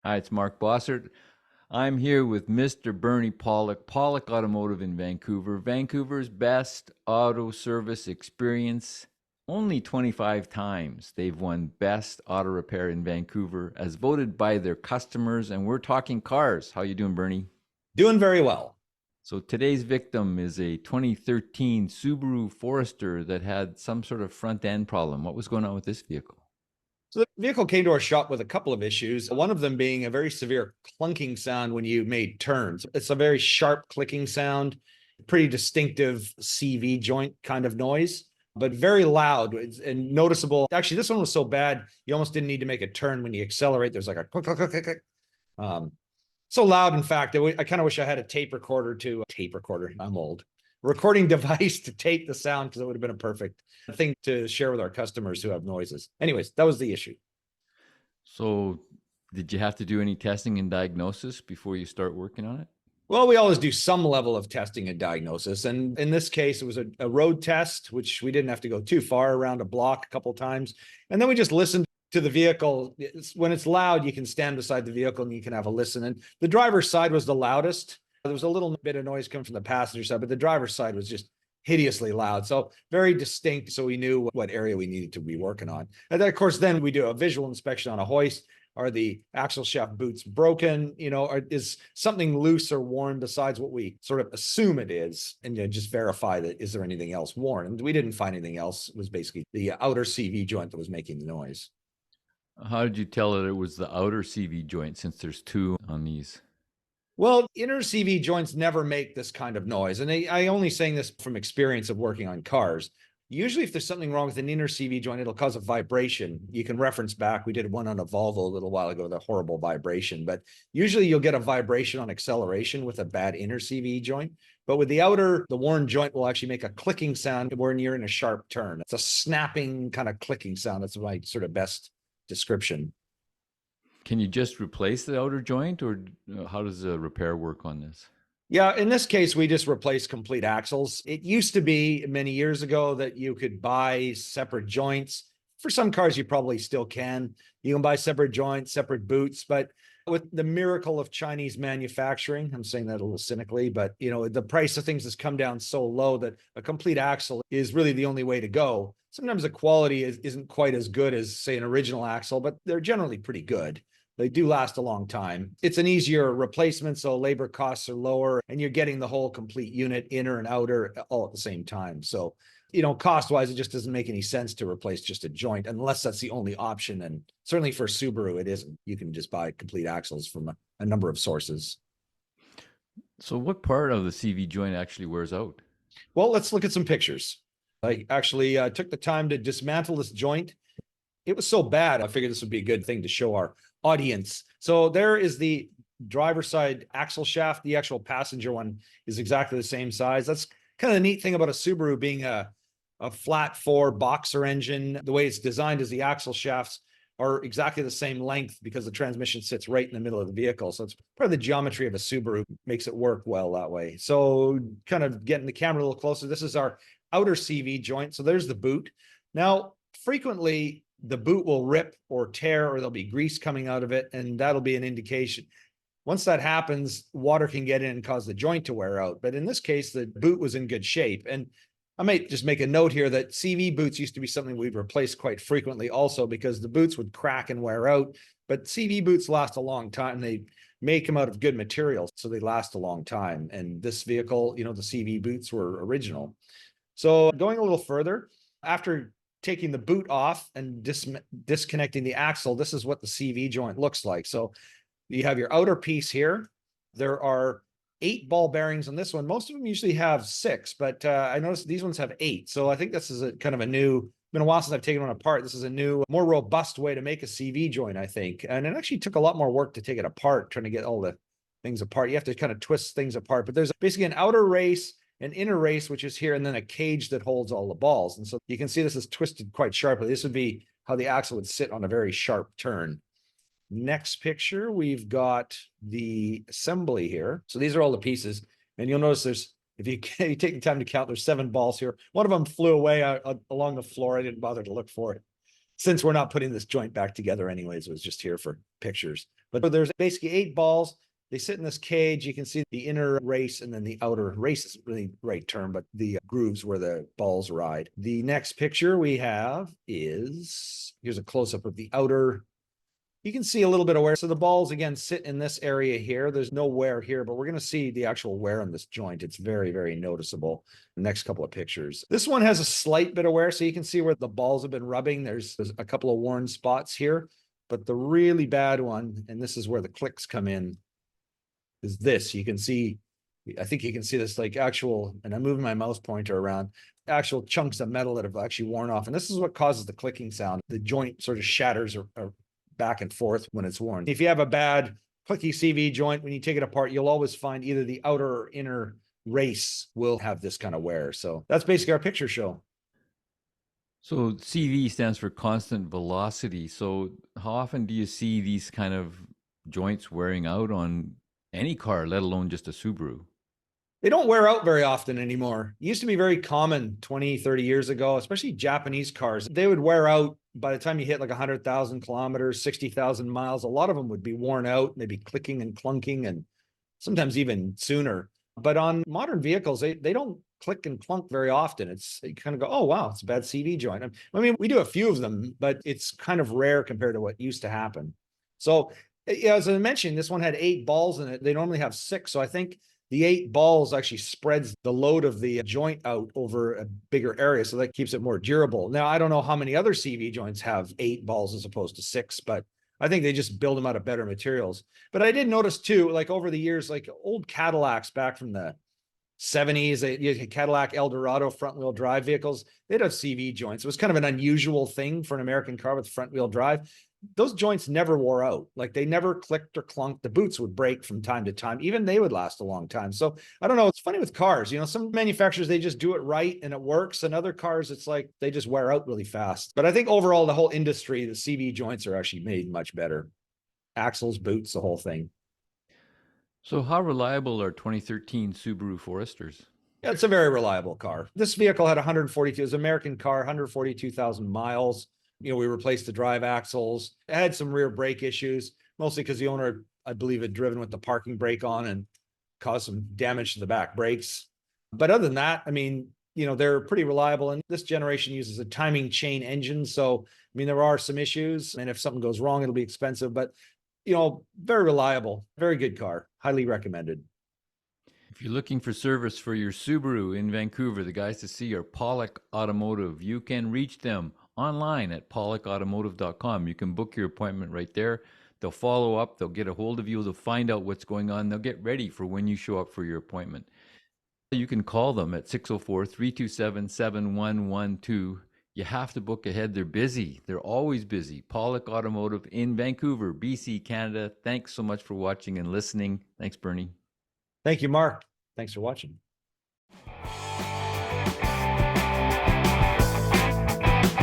Hi, it's Mark Bossert. I'm here with Mr. Bernie Pawlik, Pawlik Automotive in Vancouver, Vancouver's best auto service experience. Only 25 times they've won Best Auto Repair in Vancouver as voted by their customers, and we're talking cars. How you doing, Bernie? Doing very well. So today's victim is a 2013 Subaru Forester that had some sort of front end problem. What was going on with this vehicle? So the vehicle came to our shop with a couple of issues, one of them being a very severe clunking sound when you made turns. It's a very sharp clicking sound, pretty distinctive CV joint kind of noise, but very loud and noticeable. Actually, this one was so bad, you almost didn't need to make a turn when you accelerate. There's like a click, click, click, click, click. So loud, in fact, I kind of wish I had a tape recorder. I'm old. Recording device to tape the sound because it would have been a perfect thing to share with our customers who have noises. Anyways, that was the issue. So, did you have to do any testing and diagnosis before you start working on it? Well, we always do some level of testing and diagnosis. And in this case, it was a road test, which we didn't have to go too far, around a block a couple of times. And then we just listened to the vehicle. When it's loud, you can stand beside the vehicle and you can have a listen. And the driver's side was the loudest. There was a little bit of noise coming from the passenger side, but the driver's side was just hideously loud. So very distinct. So we knew what area we needed to be working on. And then, of course, then we do a visual inspection on a hoist. Are the axle shaft boots broken? Is something loose or worn besides what we sort of assume it is? And just verify that, is there anything else worn? And we didn't find anything else. It was basically the outer CV joint that was making the noise. How did you tell that it was the outer CV joint since there's two on these? Well, inner CV joints never make this kind of noise. And I only saying this from experience of working on cars. Usually, if there's something wrong with an inner CV joint, it'll cause a vibration. You can reference back. We did one on a Volvo a little while ago, the horrible vibration. But usually you'll get a vibration on acceleration with a bad inner CV joint. But with the outer, the worn joint will actually make a clicking sound when you're in a sharp turn. It's a snapping kind of clicking sound. That's my sort of best description. Can you just replace the outer joint, or how does the repair work on this? Yeah, in this case, we just replaced complete axles. It used to be many years ago that you could buy separate joints. For some cars, you probably still can. You can buy separate joints, separate boots, but with the miracle of Chinese manufacturing, I'm saying that a little cynically, but the price of things has come down so low that a complete axle is really the only way to go. Sometimes the quality isn't quite as good as, say, an original axle, but they're generally pretty good. They do last a long time. It's an easier replacement, so labor costs are lower, and you're getting the whole complete unit, inner and outer, all at the same time. So, cost-wise, it just doesn't make any sense to replace just a joint unless that's the only option. And certainly for Subaru, it isn't. You can just buy complete axles from a number of sources. So, what part of the CV joint actually wears out? Well, let's look at some pictures. I actually took the time to dismantle this joint. It was so bad, I figured this would be a good thing to show our audience. So there is the driver's side axle shaft. The actual passenger one is exactly the same size. That's kind of the neat thing about a Subaru being a flat four boxer engine. The way it's designed is the axle shafts are exactly the same length because the transmission sits right in the middle of the vehicle. So it's part of the geometry of a Subaru, makes it work well that way. So kind of getting the camera a little closer, this is our outer CV joint. So there's the boot. Now, frequently, the boot will rip or tear, or there'll be grease coming out of it, and that'll be an indication. Once that happens, water can get in and cause the joint to wear out. But in this case, the boot was in good shape. And I might just make a note here that CV boots used to be something we'd replace quite frequently also because the boots would crack and wear out. But CV boots last a long time. They make them out of good materials, so they last a long time. And this vehicle, the CV boots were original. So going a little further, after taking the boot off and disconnecting the axle, this is what the CV joint looks like. So you have your outer piece here. There are 8 ball bearings on this one. Most of them usually have 6, but I noticed these ones have 8. So I think this is a kind of a new, been a while since I've taken one apart. This is a new, more robust way to make a CV joint, I think. And it actually took a lot more work to take it apart, trying to get all the things apart. You have to kind of twist things apart, but there's basically an outer race, an inner race, which is here, and then a cage that holds all the balls. And so you can see this is twisted quite sharply. This would be how the axle would sit on a very sharp turn. Next picture, we've got the assembly here. So these are all the pieces. And you'll notice there's, if you take the time to count, there's 7 balls here. One of them flew away along the floor. I didn't bother to look for it. Since we're not putting this joint back together anyways, it was just here for pictures. But there's basically 8 balls. They sit in this cage. You can see the inner race and then the outer race isn't really the right term, but the grooves where the balls ride. The next picture we have is, here's a close-up of the outer. You can see a little bit of wear. So the balls, again, sit in this area here. There's no wear here, but we're going to see the actual wear on this joint. It's very, very noticeable. The next couple of pictures. This one has a slight bit of wear, so you can see where the balls have been rubbing. There's a couple of worn spots here, but the really bad one, and this is where the clicks come in, is this. You can see, I think you can see this like actual, and I'm moving my mouse pointer around, actual chunks of metal that have actually worn off. And this is what causes the clicking sound. The joint sort of shatters or back and forth when it's worn. If you have a bad clicky CV joint, when you take it apart, you'll always find either the outer or inner race will have this kind of wear. So that's basically our picture show. So CV stands for constant velocity. So how often do you see these kind of joints wearing out on any car, let alone just a Subaru? They don't wear out very often anymore. It used to be very common 20, 30 years ago, especially Japanese cars. They would wear out by the time you hit like 100,000 kilometers, 60,000 miles. A lot of them would be worn out. They'd be clicking and clunking and sometimes even sooner. But on modern vehicles, they don't click and clunk very often. It's, you kind of go, oh, wow, it's a bad CV joint. I mean, we do a few of them, but it's kind of rare compared to what used to happen. So, yeah, as I mentioned, this one had 8 balls in it. They normally have 6. So I think the 8 balls actually spreads the load of the joint out over a bigger area. So that keeps it more durable. Now, I don't know how many other CV joints have 8 balls as opposed to 6, but I think they just build them out of better materials. But I did notice too, like over the years, like old Cadillacs back from the 70s, Cadillac Eldorado front wheel drive vehicles, they'd have CV joints. It was kind of an unusual thing for an American car with front wheel drive. Those joints never wore out. Like they never clicked or clunked. The boots would break from time to time. Even they would last a long time. So I don't know. It's funny with cars. You know, some manufacturers, they just do it right and it works. And other cars, it's like they just wear out really fast. But I think overall, the whole industry, the CV joints are actually made much better. Axles, boots, the whole thing. So how reliable are 2013 Subaru Foresters? Yeah, it's a very reliable car. This vehicle had 142, it was an American car, 142,000 miles. You know, we replaced the drive axles. It had some rear brake issues, mostly because the owner, I believe, had driven with the parking brake on and caused some damage to the back brakes. But other than that, I mean, you know, they're pretty reliable. And this generation uses a timing chain engine. So, I mean, there are some issues. And if something goes wrong, it'll be expensive. But, you know, very reliable, very good car. Highly recommended. If you're looking for service for your Subaru in Vancouver, the guys to see are Pawlik Automotive. You can reach them online at pawlikautomotive.com. You can book your appointment right there. They'll follow up, they'll get a hold of you, they'll find out what's going on, they'll get ready for when you show up for your appointment. You can call them at 604-327-7112. You have to book ahead. They're busy. They're always busy. Pawlik Automotive in Vancouver, BC, Canada. Thanks so much for watching and listening. Thanks, Bernie. Thank you, Mark. Thanks for watching.